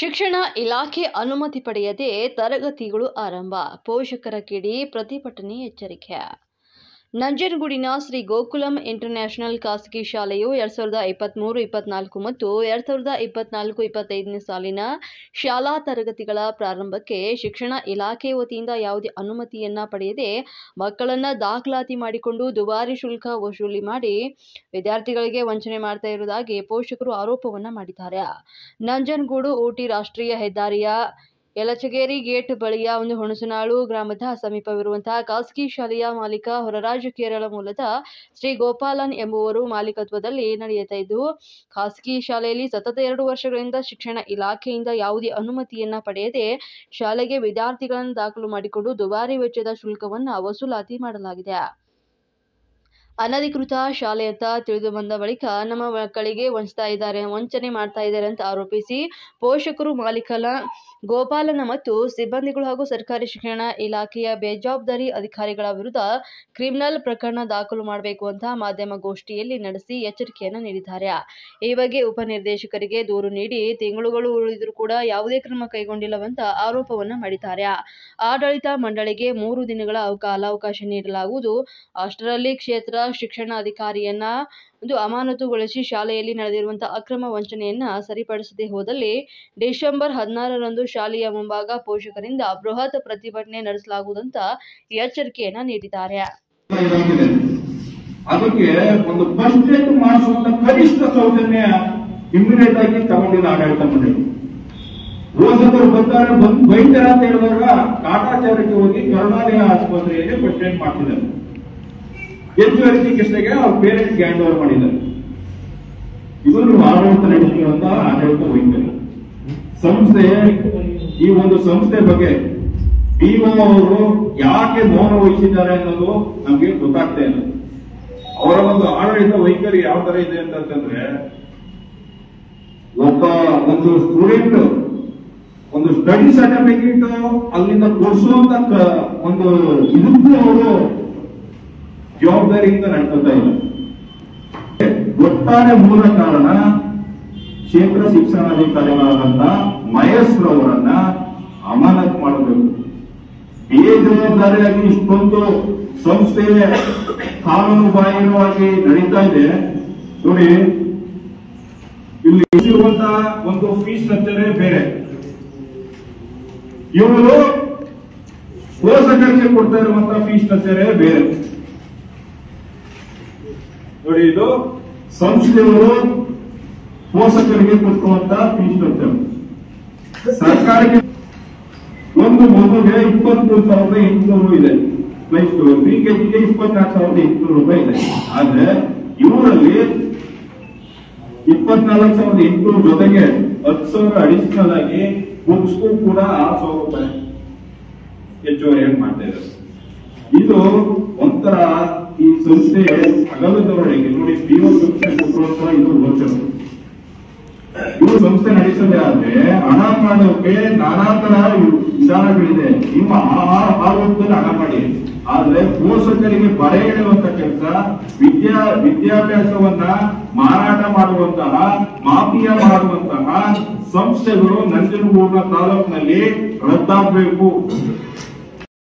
ಶಿಕ್ಷಣ ಇಲಾಖೆ ಅನುಮತಿ ಪಡೆಯದೆ ತರಗತಿಗಳು ಆರಂಭ. ಪೋಷಕರ ಕಿಡಿ ಪ್ರತಿಭಟನೆ ಎಚ್ಚರಿಕೆ. ನಂಜನಗೂಡಿನ ಶ್ರೀ ಗೋಕುಲಂ ಇಂಟರ್ನ್ಯಾಷನಲ್ ಖಾಸಗಿ ಶಾಲೆಯು 2023-24 ಮತ್ತು 2024-25ನೇ ಸಾಲಿನ ಶಾಲಾ ತರಗತಿಗಳ ಪ್ರಾರಂಭಕ್ಕೆ ಶಿಕ್ಷಣ ಇಲಾಖೆ ವತಿಯಿಂದ ಯಾವುದೇ ಅನುಮತಿಯನ್ನ ಪಡೆಯದೆ ಮಕ್ಕಳನ್ನ ದಾಖಲಾತಿ ಮಾಡಿಕೊಂಡು ದುಬಾರಿ ಶುಲ್ಕ ವಸೂಲಿ ಮಾಡಿ ವಿದ್ಯಾರ್ಥಿಗಳಿಗೆ ವಂಚನೆ ಮಾಡ್ತಾ ಇರುವುದಾಗಿ ಪೋಷಕರು ಆರೋಪವನ್ನ ಮಾಡಿದ್ದಾರೆ. ನಂಜನಗೂಡು ಊಟಿ ರಾಷ್ಟ್ರೀಯ ಹೆದ್ದಾರಿಯ ಯಲಚಗೇರಿ ಗೇಟ್ ಬಳಿಯ ಹುಣಸನಾಳು ಗ್ರಾಮದ ಸಮೀಪವಿರುವಂತಹ ಖಾಸಗಿ ಶಾಲೆಯ ಮಾಲೀಕ ಹೊರರಾಜ್ಯ ಕೇರಳ ಮೂಲದ ಶ್ರೀ ಗೋಪಾಲನ್ ಎಂಬುವರು ಮಾಲೀಕತ್ವದಲ್ಲಿ ನಡೆಯುತ್ತಾ ಇದ್ದು, ಖಾಸಗಿ ಶಾಲೆಯಲ್ಲಿ ಸತತ 2 ವರ್ಷಗಳಿಂದ ಶಿಕ್ಷಣ ಇಲಾಖೆಯಿಂದ ಯಾವುದೇ ಅನುಮತಿಯನ್ನ ಪಡೆಯದೆ ಶಾಲೆಗೆ ವಿದ್ಯಾರ್ಥಿಗಳನ್ನು ದಾಖಲು ಮಾಡಿಕೊಂಡು ದುಬಾರಿ ವೆಚ್ಚದ ಶುಲ್ಕವನ್ನ ವಸೂಲಾತಿ ಮಾಡಲಾಗಿದೆ. ಅನಧಿಕೃತ ಶಾಲೆ ಅಂತ ತಿಳಿದು ಬಂದ ಬಳಿಕ ನಮ್ಮ ಮಕ್ಕಳಿಗೆ ವಂಚನೆ ಮಾಡ್ತಾ ಇದ್ದಾರೆ ಅಂತ ಆರೋಪಿಸಿ ಪೋಷಕರು ಮಾಲೀಕನ ಗೋಪಾಲನ ಮತ್ತು ಸಿಬ್ಬಂದಿಗಳು ಹಾಗೂ ಸರ್ಕಾರಿ ಶಿಕ್ಷಣ ಇಲಾಖೆಯ ಬೇಜವಾಬ್ದಾರಿ ಅಧಿಕಾರಿಗಳ ವಿರುದ್ಧ ಕ್ರಿಮಿನಲ್ ಪ್ರಕರಣ ದಾಖಲು ಮಾಡಬೇಕು ಅಂತ ಮಾಧ್ಯಮಗೋಷ್ಠಿಯಲ್ಲಿ ನಡೆಸಿ ಎಚ್ಚರಿಕೆಯನ್ನು ನೀಡಿದ್ದಾರೆ. ಈ ಬಗ್ಗೆ ಉಪನಿರ್ದೇಶಕರಿಗೆ ದೂರು ನೀಡಿ ತಿಂಗಳುಗಳು ಉಳಿದರೂ ಕೂಡ ಯಾವುದೇ ಕ್ರಮ ಕೈಗೊಂಡಿಲ್ಲವೆಂತ ಆರೋಪವನ್ನ ಮಾಡಿದ್ದಾರೆ. ಆಡಳಿತ ಮಂಡಳಿಗೆ 3 ದಿನಗಳ ಕಾಲಾವಕಾಶ ನೀಡಲಾಗುವುದು. ಅಷ್ಟರಲ್ಲಿ ಕ್ಷೇತ್ರ ಶಿಕ್ಷಣಾಧಿಕಾರಿಯನ್ನ ಅಮಾನತುಗೊಳಿಸಿ ಶಾಲೆಯಲ್ಲಿ ನಡೆದಿರುವಂತಹ ಅಕ್ರಮ ವಂಚನೆಯನ್ನ ಸರಿಪಡಿಸದೆ ಹೋದಲ್ಲಿ ಡಿಸೆಂಬರ್ 16ರಂದು ಶಾಲೆಯ ಮುಂಭಾಗ ಪೋಷಕರಿಂದ ಬೃಹತ್ ಪ್ರತಿಭಟನೆ ನಡೆಸಲಾಗುವುದಂತ ಎಚ್ಚರಿಕೆಯನ್ನ ನೀಡಿದ್ದಾರೆ. ಅದಕ್ಕೆ ಒಂದು ಬಜೆಟ್ ಮಾಡಿಸುವಂತ ಕನಿಷ್ಠ ಸೌಜನ್ಯ ಇಮಿಡಿಯೇಟ್ ಆಗಿ ತಗೊಂಡಿಲ್ಲ ಆಡಳಿತ ಮಂಡಳಿ. ಓಸದರು ಬಂದಾಗ ವೈದ್ಯರ ಅಂತ ಹೇಳಿದಾಗ ಕಾಟಾಚಾರಕ್ಕೆ ಹೋಗಿ ಕರುಣಾಲಯ ಆಸ್ಪತ್ರೆಯಲ್ಲಿ ಬಜೆಟ್ ಮಾಡ್ತಿದ್ದಾರೆ. ಹೆಚ್ಚುವರಿ ಚಿಕಿತ್ಸೆಗೆ ಅವ್ರ ಪೇರೆಂಟ್ಸ್ ಹ್ಯಾಂಡ್ ಓವರ್ ಮಾಡಿದ್ದಾರೆ. ಇವರು ಆಡಳಿತ ನಡೆಸಿರುವಂತ ಆಡಳಿತ ವೈದ್ಯರು ಸಂಸ್ಥೆ. ಈ ಒಂದು ಸಂಸ್ಥೆ ಬಗ್ಗೆ ಡಿಒ ಅವರು ಯಾಕೆ ಮೌನ ವಹಿಸಿದ್ದಾರೆ ಅನ್ನೋದು ನಮ್ಗೆ ಗೊತ್ತಾಗ್ತಾ ಇಲ್ಲ. ಅವರ ಒಂದು ಆಡಳಿತ ವೈಖರಿ ಯಾವ ತರ ಇದೆ ಅಂತಂದ್ರೆ, ಒಂದು ಸ್ಟೂಡೆಂಟ್ ಒಂದು ಸ್ಟಡಿ ಸರ್ಟಿಫಿಕೇಟ್ ಅಲ್ಲಿಂದ ಕೊಡಿಸುವಂತ ಒಂದು ಇದಕ್ಕೂ ಅವರು ಜವಾಬ್ದಾರಿಯಿಂದ ನಡ್ಕೊತಾ ಇಲ್ಲ. ಒಟ್ಟಾರೆ ಮೂಲ ಕಾರಣ ಕ್ಷೇತ್ರ ಶಿಕ್ಷಣಾಧಿಕಾರಿಗಳಾದಂತ ಮಹೇಶ್ ರವರನ್ನ ಅಮಾನತು ಮಾಡಬೇಕು. ಬೇಜವಾಬ್ದಾರಿಯಾಗಿ ಇಷ್ಟೊಂದು ಸಂಸ್ಥೆ ಕಾನೂನು ಬಾಹಿರವಾಗಿ ನಡೀತಾ ಇದೆ. ನೋಡಿ, ಇಲ್ಲಿ ಇರುವಂತಹ ಒಂದು ಫೀಸ್ ಸ್ಟ್ರಕ್ಚರೇ ಬೇರೆ. ಇವರು ಪೋಷಕರಿಗೆ ಕೊಡ್ತಾ ಇರುವಂತಹ ಫೀಸ್ ಸ್ಟ್ರಕ್ಚರೇ ಬೇರೆ. ನೋಡಿ, ಇದು ಸಂಸ್ಥೆಯವರು ಪೋಷಕರಿಗೆ ಕೊಡುವಂತ ಫೀಸ್ ಸ್ಟ್ರಕ್ಚರ್. ಸರ್ಕಾರಕ್ಕೆ ಒಂದು ಮಗುಗೆ 23,800 ಇದೆ, ಪ್ರಿಕೆಜಿಗೆ 24,800 ರೂಪಾಯಿ ಇದೆ. ಆದ್ರೆ ಇವರಲ್ಲಿ 24,800 ಜೊತೆಗೆ 10,000 ಅಡಿಷನಲ್ ಆಗಿ ಬುಕ್ಸ್ಗೂ ಕೂಡ 6,000 ರೂಪಾಯಿ ಹೆಚ್ಚುವರಿಯಾಗಿ ಮಾಡ್ತಾ ಇದ್ದಾರೆ. ಇದು ಒಂಥರ ಈ ಸಂಸ್ಥೆ ಅಗಲದವರೆಗೆ ನೋಡಿ, ಪಿಒ ಸಂಸ್ಥೆ ಕೊಟ್ಟರು ಇದು ಗೋಚರ. ಇವು ಸಂಸ್ಥೆ ನಡೆಸೋದೇ ಆದ್ರೆ ಹಣ ಮಾಡೋಕೆ ನಾನಾ ತರ ವಿಧಾನಗಳಿದೆ. ನಿಮ್ಮ ಆರೋಗ್ಯದಲ್ಲಿ ಹಣ ಮಾಡಿ, ಆದ್ರೆ ಪೋಷಕರಿಗೆ ಬರೆ ಎಳೆಯುವಂತ ಕೆಲಸ, ವಿದ್ಯಾಭ್ಯಾಸವನ್ನ ಮಾರಾಟ ಮಾಡುವಂತಹ, ಮಾಫಿಯಾ ಮಾಡುವಂತಹ ಸಂಸ್ಥೆಗಳು ನಂಜನಗೂಡಿನ ತಾಲೂಕಿನಲ್ಲಿ ರದ್ದಾಗಬೇಕು.